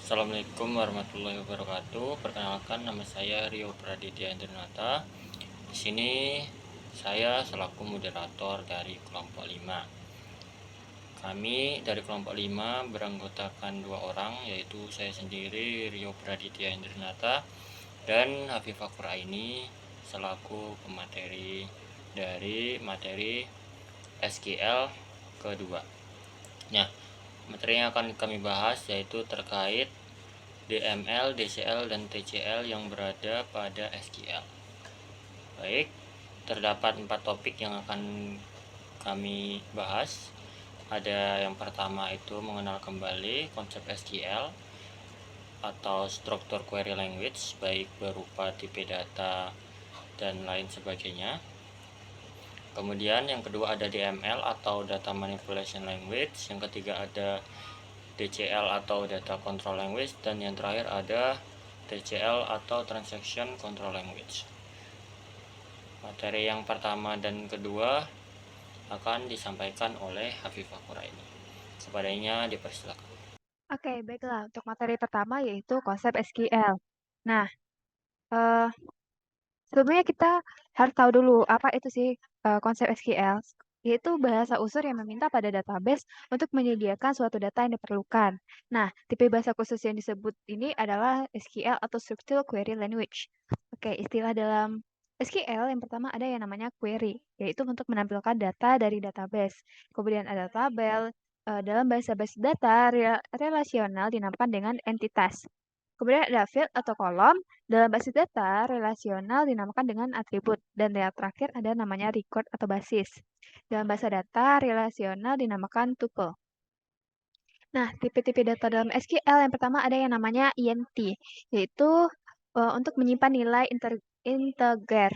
Assalamualaikum warahmatullahi wabarakatuh. Perkenalkan, nama saya Rio Praditya Indranata. Di sini saya selaku moderator dari kelompok 5. Kami dari kelompok 5 beranggotakan 2 orang, yaitu saya sendiri Rio Praditya Indranata dan Hafifah Quraini selaku pemateri dari materi SQL kedua. Nah, materi yang akan kami bahas yaitu terkait DML, DCL, dan TCL yang berada pada SQL. Baik, terdapat 4 topik yang akan kami bahas. Ada yang pertama itu mengenal kembali konsep SQL atau Structure Query Language, baik berupa tipe data dan lain sebagainya. Kemudian yang kedua ada DML atau Data Manipulation Language. Yang ketiga ada DCL atau Data Control Language. Dan yang terakhir ada TCL atau Transaction Control Language. Materi yang pertama dan kedua akan disampaikan oleh Hafifah Quraini. Kepadanya dipersilakan. Oke, baiklah. Untuk materi pertama yaitu konsep SQL. Nah, eh, sebelumnya kita harus tahu dulu apa itu sih konsep SQL, yaitu bahasa unsur yang meminta pada database untuk menyediakan suatu data yang diperlukan. Nah, tipe bahasa khusus yang disebut ini adalah SQL atau Structured Query Language. Oke, istilah dalam SQL yang pertama ada yang namanya query, yaitu untuk menampilkan data dari database. Kemudian ada tabel, dalam bahasa base data relasional dinamakan dengan entitas. Kemudian ada field atau kolom, dalam basis data relasional dinamakan dengan atribut. Dan yang terakhir ada namanya record atau basis. Dalam bahasa data relasional dinamakan tuple. Nah, tipe-tipe data dalam SQL yang pertama ada yang namanya INT, yaitu untuk menyimpan nilai integer.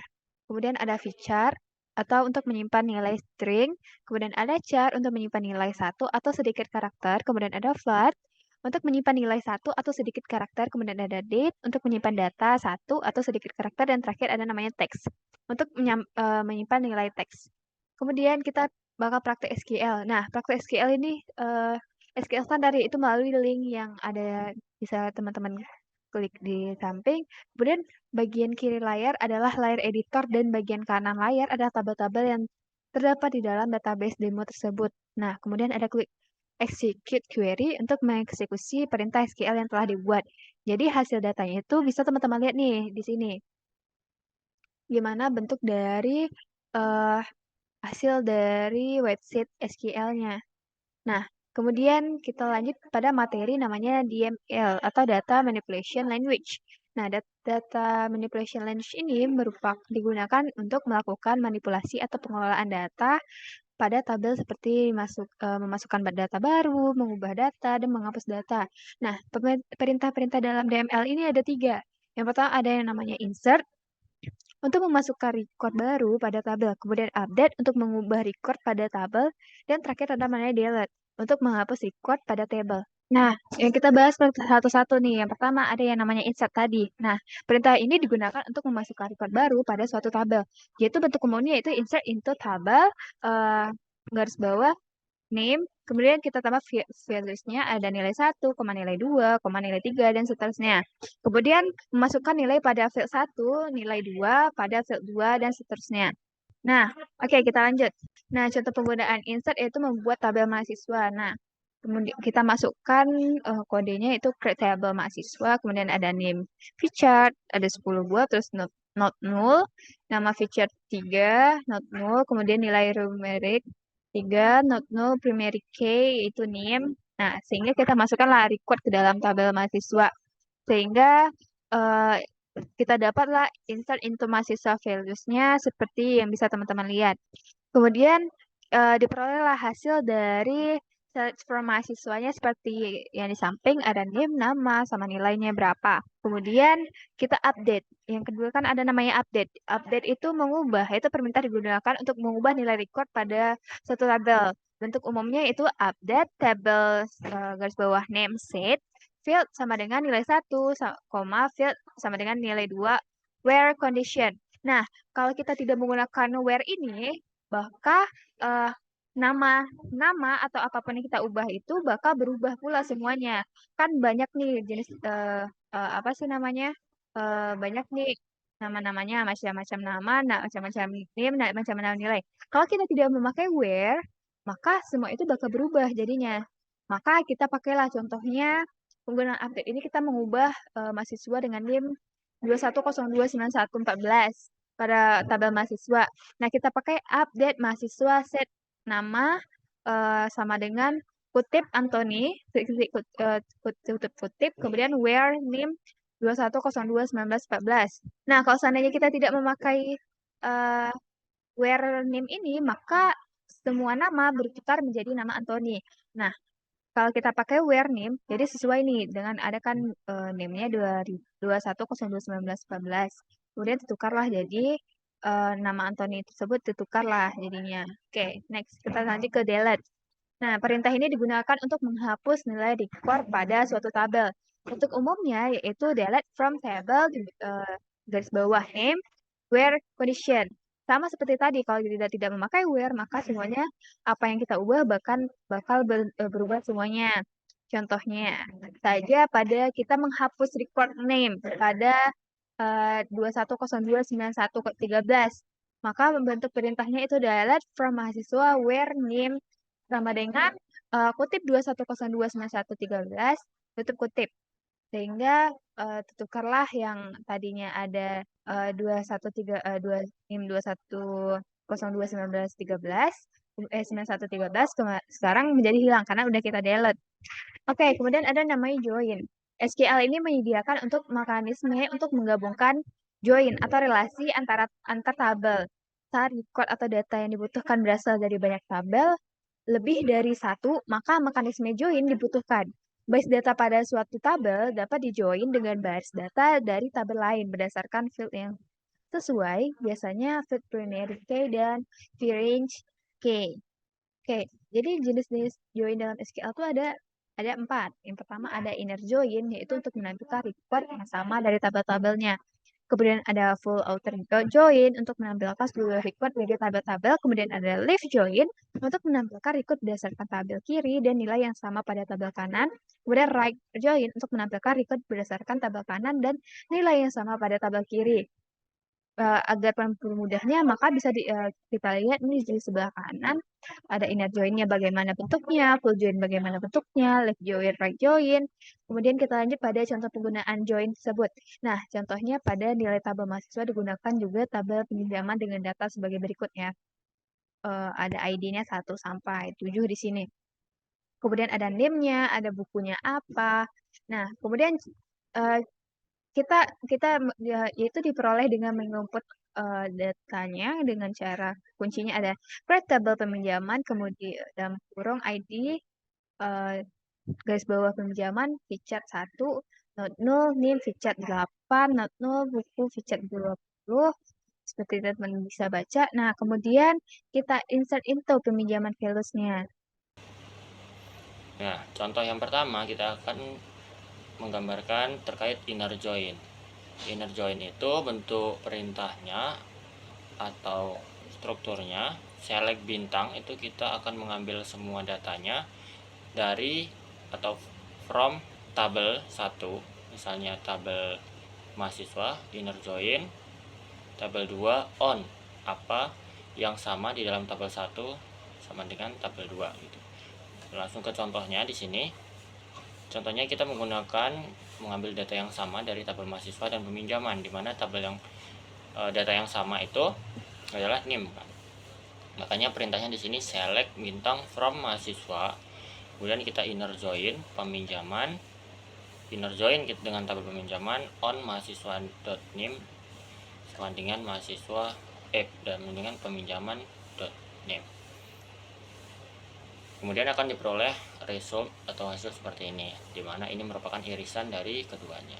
Kemudian ada feature atau untuk menyimpan nilai string. Kemudian ada char untuk menyimpan nilai satu atau sedikit karakter. Kemudian ada float untuk menyimpan nilai satu atau sedikit karakter. Kemudian ada date untuk menyimpan data satu atau sedikit karakter. Dan terakhir ada namanya text untuk menyimpan nilai teks. Kemudian kita bakal praktek SQL. Nah, praktek SQL ini SQL standar itu melalui link yang ada, bisa teman-teman klik di samping. Kemudian bagian kiri layar adalah layar editor dan bagian kanan layar adalah tabel-tabel yang terdapat di dalam database demo tersebut. Nah, kemudian ada klik execute query untuk mengeksekusi perintah SQL yang telah dibuat. Jadi hasil datanya itu bisa teman-teman lihat nih di sini. Gimana bentuk dari eh, hasil dari website SQL-nya. Nah, kemudian kita lanjut pada materi namanya DML atau Data Manipulation Language. Nah, data manipulation language ini digunakan untuk melakukan manipulasi atau pengelolaan data pada tabel seperti memasukkan data baru, mengubah data, dan menghapus data. Nah, perintah-perintah dalam DML ini ada 3. Yang pertama ada yang namanya insert, untuk memasukkan record baru pada tabel, kemudian update untuk mengubah record pada tabel, dan terakhir ada namanya delete untuk menghapus record pada table. Nah, yang kita bahas satu-satu nih. Yang pertama ada yang namanya insert tadi. Nah, perintah ini digunakan untuk memasukkan record baru pada suatu tabel. Yaitu bentuk umumnya yaitu insert into tabel, eh, garis bawah, name, kemudian kita tambah values-nya ada nilai 1, nilai 2, nilai 3, dan seterusnya. Kemudian memasukkan nilai pada field 1, nilai 2 pada field 2, dan seterusnya. Nah, oke, kita lanjut. Nah, contoh penggunaan insert yaitu membuat tabel mahasiswa. Nah, kemudian kita masukkan kodenya itu create table mahasiswa, kemudian ada name feature, ada 10 buah, terus not null, nama feature 3, not null, kemudian nilai numeric 3, not null, primary key, itu name. Nah, sehingga kita masukkanlah record ke dalam tabel mahasiswa. Sehingga eh, kita dapatlah insert into mahasiswa values-nya seperti yang bisa teman-teman lihat. Kemudian diperolehlah hasil dari search for mahasiswanya seperti yang di samping ada name, nama, sama nilainya berapa. Kemudian kita update. Yang kedua kan ada namanya update. Update itu mengubah, itu permintaan digunakan untuk mengubah nilai record pada suatu tabel. Bentuk umumnya itu update tabel garis bawah name set, field sama dengan nilai 1, field sama dengan nilai 2, where condition. Nah, kalau kita tidak menggunakan where ini, maka nama atau apapun yang kita ubah itu bakal berubah pula semuanya. Kan banyak nih jenis apa sih namanya? Banyak nih nama-namanya, macam-macam nama, macam-macam name, macam-macam nilai. Kalau kita tidak memakai where, maka semua itu bakal berubah jadinya. Maka kita pakailah contohnya penggunaan update ini kita mengubah mahasiswa dengan NIM 21029114 pada tabel mahasiswa. Nah, kita pakai update mahasiswa set nama sama dengan kutip Anthony, tutup kutip, kemudian where name 21021914. Nah, kalau seandainya kita tidak memakai eh, where name ini, maka semua nama bertukar menjadi nama Anthony. Nah, kalau kita pakai where name, jadi sesuai nih dengan ada kan name-nya 21021914. Kemudian ditukarlah jadi nama Anthony tersebut ditukarlah jadinya. Oke, next kita lanjut ke delete. Nah, perintah ini digunakan untuk menghapus nilai record pada suatu tabel. Untuk umumnya yaitu delete from table garis bawah name where condition. Sama seperti tadi, kalau kita tidak memakai where, maka semuanya apa yang kita ubah bakal berubah semuanya. Contohnya saja pada kita menghapus record name pada 21029113. Maka bentuk perintahnya itu delete from mahasiswa where name sama dengan kutip 21029113 tutup kutip. Sehingga tertukarlah yang tadinya ada 213 9113 sekarang menjadi hilang karena udah kita delete. Oke, kemudian ada namanya join. SQL ini menyediakan untuk mekanisme untuk menggabungkan join atau relasi antara antar tabel. Saat record atau data yang dibutuhkan berasal dari banyak tabel, lebih dari satu, maka mekanisme join dibutuhkan. Base data pada suatu tabel dapat dijoin dengan baris data dari tabel lain berdasarkan field yang sesuai, biasanya field primary key dan range key. Oke, jadi jenis-jenis join dalam SQL itu ada 4. Yang pertama ada inner join, yaitu untuk menampilkan record yang sama dari tabel-tabelnya. Kemudian ada full outer join untuk menampilkan seluruh record dari tabel-tabel. Kemudian ada leaf join untuk menampilkan record berdasarkan tabel kiri dan nilai yang sama pada tabel kanan. Kemudian right join untuk menampilkan record berdasarkan tabel kanan dan nilai yang sama pada tabel kiri. Agar mempermudahnya, maka bisa kita lihat ini di sebelah kanan ada inner join-nya bagaimana bentuknya, full join bagaimana bentuknya, left join, right join. Kemudian kita lanjut pada contoh penggunaan join tersebut. Nah, contohnya pada nilai tabel mahasiswa digunakan juga tabel peminjaman dengan data sebagai berikutnya. Ada ID-nya 1 sampai 7 di sini. Kemudian ada name-nya, ada bukunya apa. Nah, kemudian uh, kita kita yaitu diperoleh dengan menginput datanya dengan cara kuncinya ada create table peminjaman, kemudian dalam kurung ID garis bawah peminjaman feature 1 note 0 name feature 8 note 0 buku feature 20 seperti teman bisa baca. Nah, kemudian kita insert into peminjaman values-nya. Nah, contoh yang pertama kita akan menggambarkan terkait inner join. Inner join itu bentuk perintahnya atau strukturnya select bintang itu kita akan mengambil semua datanya dari atau from tabel 1, misalnya tabel mahasiswa inner join tabel 2 on apa yang sama di dalam tabel 1 sama dengan tabel 2 gitu. Langsung ke contohnya di sini. Contohnya kita mengambil data yang sama dari tabel mahasiswa dan peminjaman, di mana tabel yang data yang sama itu adalah NIM kan. Makanya perintahnya di sini select bintang from mahasiswa, kemudian kita inner join peminjaman, inner join dengan tabel peminjaman on mahasiswa.nim sama dengan mahasiswa dan dengan peminjaman.name. Kemudian akan diperoleh result atau hasil seperti ini, dimana ini merupakan irisan dari keduanya.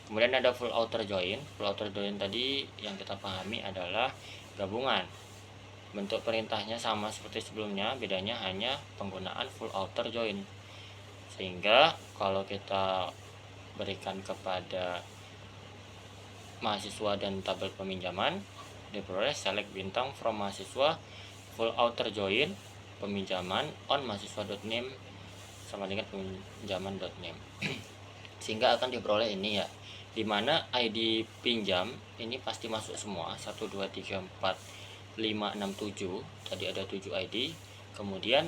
Kemudian ada full outer join. Full outer join tadi yang kita pahami adalah gabungan. Bentuk perintahnya sama seperti sebelumnya, bedanya hanya penggunaan full outer join. Sehingga kalau kita berikan kepada mahasiswa dan tabel peminjaman, diperoleh select bintang from mahasiswa full outer join peminjaman on mahasiswa.name sama dengan peminjaman.name sehingga akan diperoleh ini ya, dimana ID pinjam ini pasti masuk semua 1 2 3 4 5 6 7, tadi ada 7 ID. Kemudian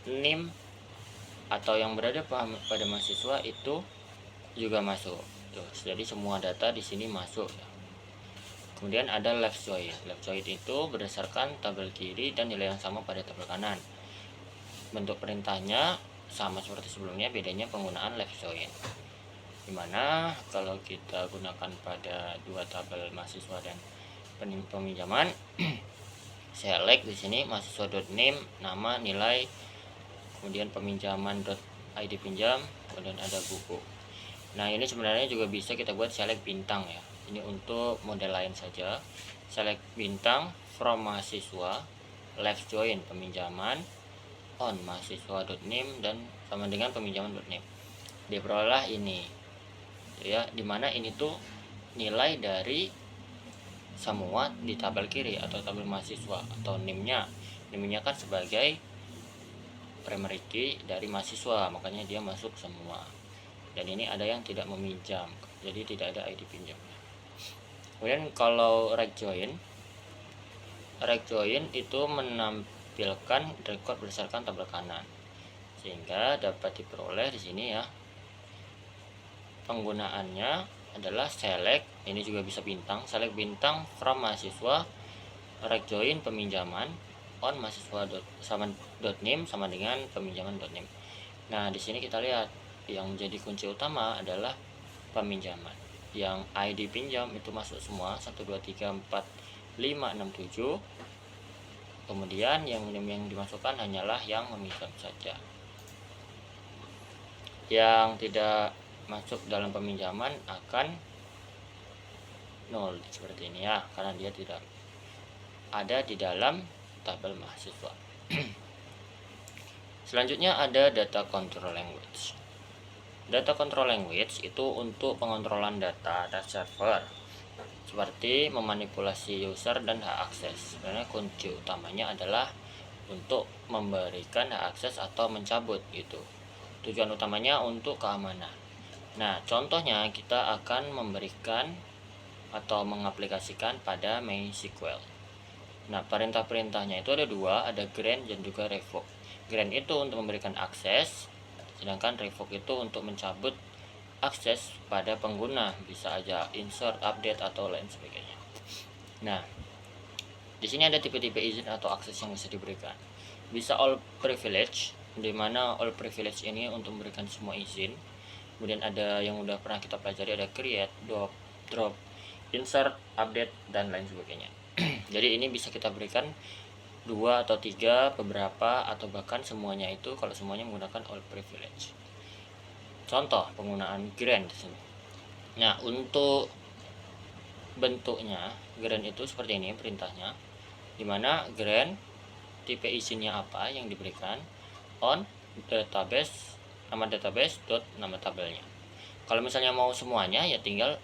NIM atau yang berada pada mahasiswa itu juga masuk. Tuh, jadi semua data di sini masuk ya. Kemudian ada left join. Left join itu berdasarkan tabel kiri dan nilai yang sama pada tabel kanan. Bentuk perintahnya sama seperti sebelumnya, bedanya penggunaan left join. Dimana kalau kita gunakan pada dua tabel mahasiswa dan peminjaman, select di sini mahasiswa.name, nama, nilai, kemudian peminjaman.id pinjam, kemudian ada buku. Nah, ini sebenarnya juga bisa kita buat select bintang ya. Ini untuk model lain saja. Select bintang from mahasiswa, left join peminjaman, on mahasiswa.name dan sama dengan peminjaman.name. Diperoleh ini ya, dimana ini tuh nilai dari semua di tabel kiri atau tabel mahasiswa atau NIM-nya. NIM-nya kan sebagai primary key dari mahasiswa, makanya dia masuk semua. Dan ini ada yang tidak meminjam, jadi tidak ada ID pinjam. Kemudian kalau rect join itu menampilkan record berdasarkan tabel kanan, sehingga dapat diperoleh di sini ya. Penggunaannya adalah select, ini juga bisa bintang, select bintang from mahasiswa, rect join peminjaman on mahasiswa.name sama dengan peminjaman.name. Nah, di sini kita lihat yang menjadi kunci utama adalah peminjaman. Yang ID pinjam itu masuk semua 1 2 3 4 5 6 7. Kemudian yang dimasukkan hanyalah yang meminjam saja. Yang tidak masuk dalam peminjaman akan 0 seperti ini ya, karena dia tidak ada di dalam tabel mahasiswa. Selanjutnya ada data control language. Data control language itu untuk pengontrolan data server, seperti memanipulasi user dan hak akses. Sebenarnya kunci utamanya adalah untuk memberikan hak akses atau mencabut gitu. Tujuan utamanya untuk keamanan. Nah, contohnya kita akan memberikan atau mengaplikasikan pada MySQL. Nah, perintah-perintahnya itu ada dua, ada grant dan juga revoke. Grant itu untuk memberikan akses, sedangkan revoke itu untuk mencabut akses pada pengguna, bisa aja insert, update atau lain sebagainya. Nah, di sini ada tipe-tipe izin atau akses yang bisa diberikan. Bisa all privilege, di mana all privilege ini untuk memberikan semua izin. Kemudian ada yang udah pernah kita pelajari, ada create, drop, insert, update dan lain sebagainya. Jadi ini bisa kita berikan 2 atau 3, beberapa atau bahkan semuanya itu kalau semuanya menggunakan all privilege. Contoh penggunaan grant di sini. Nah, untuk bentuknya grant itu seperti ini perintahnya, dimana grant tipe izinnya apa yang diberikan, on database, nama database dot nama tabelnya. Kalau misalnya mau semuanya ya tinggal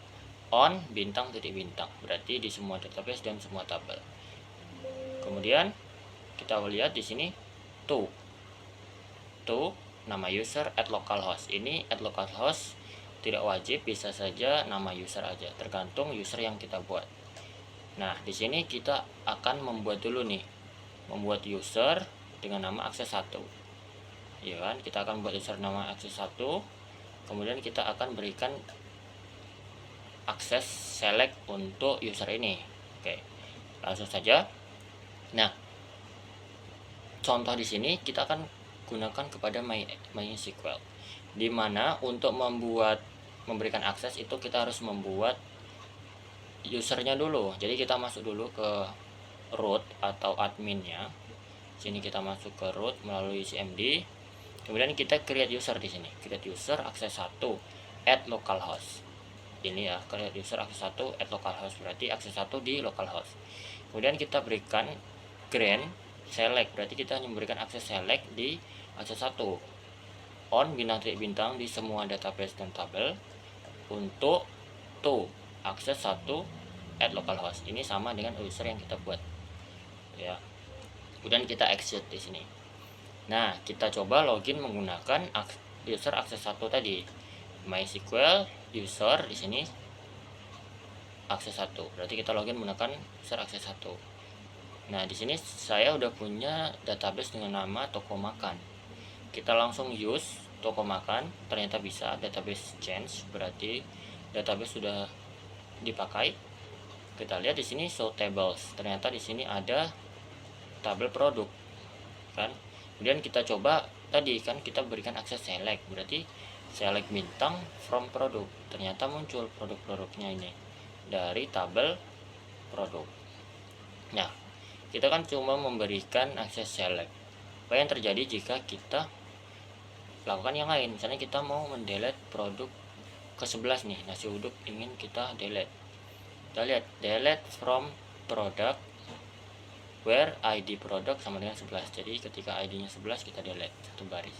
on bintang titik bintang, berarti di semua database dan semua tabel. Kemudian kita lihat di sini to nama user at localhost. Ini at localhost tidak wajib, bisa saja nama user aja, tergantung user yang kita buat. Nah, di sini kita akan membuat dulu nih, membuat user dengan nama akses 1. Ya kan? Kita akan buat user nama akses 1. Kemudian kita akan berikan akses select untuk user ini. Oke. Langsung saja. Nah, contoh di sini kita akan gunakan kepada MySQL, di mana untuk memberikan akses itu kita harus membuat usernya dulu. Jadi kita masuk dulu ke root atau adminnya. Sini kita masuk ke root melalui cmd. Kemudian kita create user di sini. Create user akses 1 at localhost. Ini ya, create user akses 1 at localhost, berarti akses 1 di localhost. Kemudian kita berikan grant select, berarti kita hanya memberikan akses select di akses 1, on bintang di semua database dan tabel, untuk to akses 1 at localhost. Ini sama dengan user yang kita buat ya. Kemudian kita exit di sini. Nah, kita coba login menggunakan user akses 1 tadi. MySQL user di sini akses 1. Berarti kita login menggunakan user akses 1. Nah, di sini saya udah punya database dengan nama toko makan. Kita langsung use toko makan, ternyata bisa database change, berarti database sudah dipakai. Kita lihat di sini show tables. Ternyata di sini ada tabel produk. Kan? Kemudian kita coba tadi kan kita berikan akses select, berarti select bintang from produk. Ternyata muncul produk-produknya ini dari tabel produk. Nah, kita kan cuma memberikan akses select. Apa yang terjadi jika kita lakukan yang lain? Misalnya kita mau mendelete produk ke-11 nih, nasi uduk ingin kita delete. Kita lihat delete from product where ID product sama dengan 11. Jadi ketika ID-nya 11 kita delete satu baris.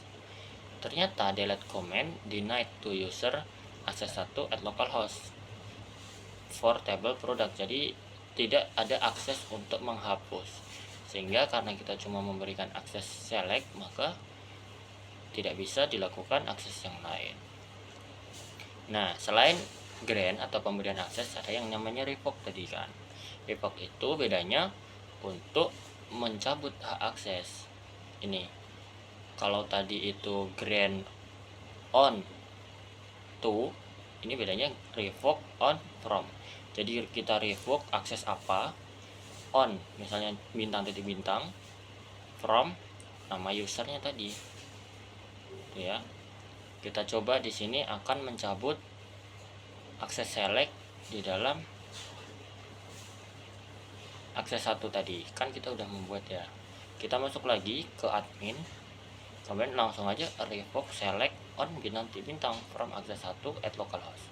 Ternyata delete comment denied to user access 1 at localhost for table product. Jadi tidak ada akses untuk menghapus. Sehingga karena kita cuma memberikan akses select, maka tidak bisa dilakukan akses yang lain. Nah, selain grant atau pemberian akses, ada yang namanya revoke tadi kan. Revoke itu bedanya untuk mencabut hak akses. Ini kalau tadi itu grant on to, ini bedanya revoke on from. Jadi kita revoke akses apa, on misalnya bintang titik bintang, from nama usernya tadi. Itu ya. Kita coba di sini akan mencabut akses select di dalam akses 1 tadi. Kan kita udah membuat ya. Kita masuk lagi ke admin. Kemudian langsung aja revoke select on bintang from akses 1 at localhost.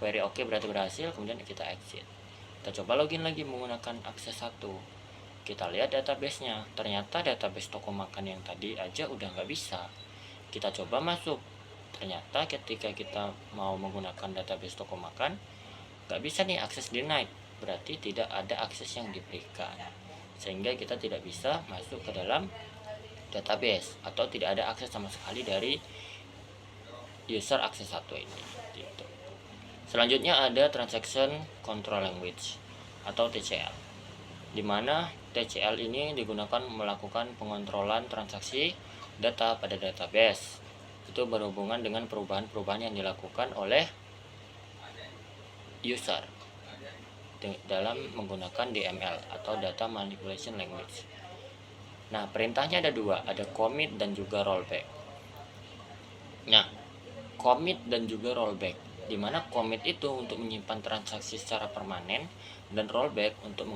Query oke berarti berhasil, kemudian kita exit. Kita coba login lagi menggunakan akses 1. Kita lihat database-nya. Ternyata database toko makan yang tadi aja udah nggak bisa. Kita coba masuk. Ternyata ketika kita mau menggunakan database toko makan, nggak bisa nih, akses denied. Berarti tidak ada akses yang diberikan, sehingga kita tidak bisa masuk ke dalam database atau tidak ada akses sama sekali dari user akses 1 ini gitu. Selanjutnya ada transaction control language atau TCL, dimana TCL ini digunakan melakukan pengontrolan transaksi data pada database. Itu berhubungan dengan perubahan-perubahan yang dilakukan oleh user dalam menggunakan DML atau data manipulation language. Nah, perintahnya ada dua, ada commit dan juga rollback. Nah, commit dan juga rollback, di mana commit itu untuk menyimpan transaksi secara permanen dan rollback untuk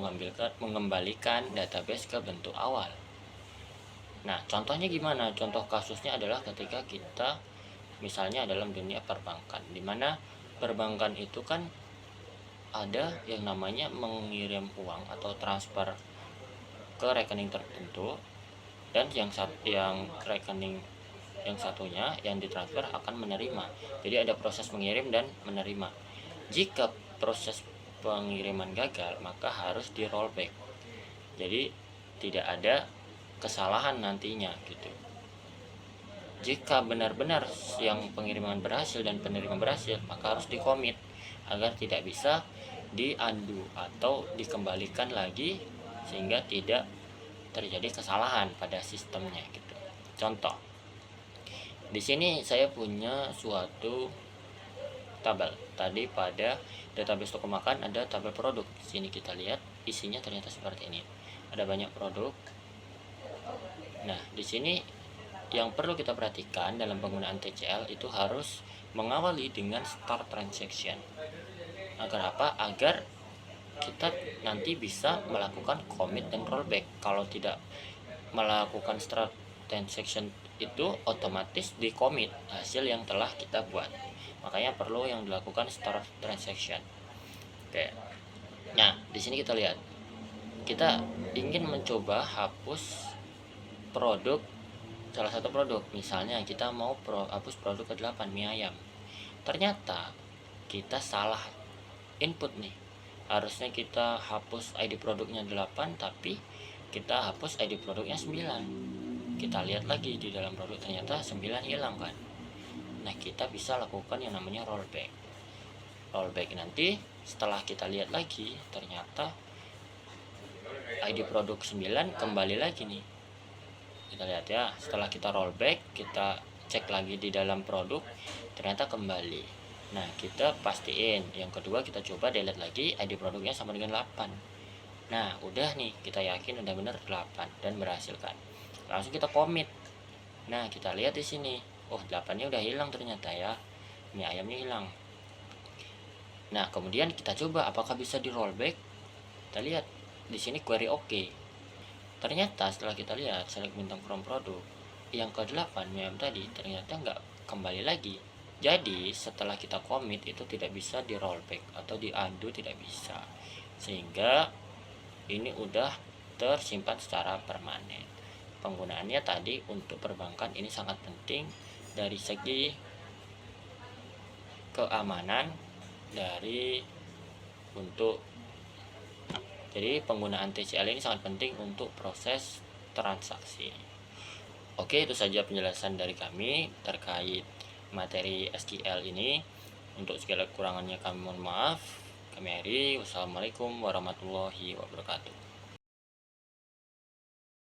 mengembalikan database ke bentuk awal. Nah, contohnya gimana? Contoh kasusnya adalah ketika kita misalnya dalam dunia perbankan, di mana perbankan itu kan ada yang namanya mengirim uang atau transfer ke rekening tertentu, dan yang rekening yang satunya yang ditransfer akan menerima. Jadi ada proses mengirim dan menerima. Jika proses pengiriman gagal, maka harus di rollback. Jadi tidak ada kesalahan nantinya gitu. Jika benar-benar yang pengiriman berhasil dan penerimaan berhasil, maka harus di commit agar tidak bisa di undo atau dikembalikan lagi, sehingga tidak terjadi kesalahan pada sistemnya gitu. Contoh, di sini saya punya suatu tabel. Tadi pada database toko makan ada tabel produk. Di sini kita lihat isinya ternyata seperti ini. Ada banyak produk. Nah, di sini yang perlu kita perhatikan dalam penggunaan TCL itu harus mengawali dengan start transaction. Agar apa? Agar kita nanti bisa melakukan commit dan rollback. Kalau tidak melakukan start transaction itu otomatis di commit hasil yang telah kita buat. Makanya perlu yang dilakukan start transaction. Oke. Nah, di sini kita lihat. Kita ingin mencoba hapus produk, salah satu produk. Misalnya kita mau hapus produk ke-8 mie ayam. Ternyata kita salah input nih. Harusnya kita hapus ID produknya 8, tapi kita hapus ID produknya 9. kita lihat lagi di dalam produk ternyata 9 hilang kan. Nah, kita bisa lakukan yang namanya rollback. Rollback nanti setelah kita lihat lagi ternyata ID produk 9 kembali lagi nih. Kita lihat ya, setelah kita rollback, kita cek lagi di dalam produk, ternyata kembali. Nah, kita pastiin. Yang kedua, kita coba delete lagi, ID produknya sama dengan 8. Nah, udah nih, kita yakin udah bener 8 dan berhasil kan. Langsung kita commit. Nah, kita lihat di sini. Oh, 8-nya udah hilang ternyata ya. Mie ayamnya hilang. Nah, kemudian kita coba apakah bisa di rollback. Kita lihat di sini query oke. Ternyata setelah kita lihat select bintang from produk yang ke-8 mie ayam tadi ternyata nggak kembali lagi. Jadi setelah kita commit itu tidak bisa di rollback atau di undo, tidak bisa. Sehingga ini udah tersimpan secara permanen. Penggunaannya tadi untuk perbankan ini sangat penting dari segi keamanan jadi penggunaan TCL ini sangat penting untuk proses transaksi. Oke, itu saja penjelasan dari kami terkait materi SQL ini. Untuk segala kekurangannya kami mohon maaf. Kami akhiri. Wassalamualaikum warahmatullahi wabarakatuh.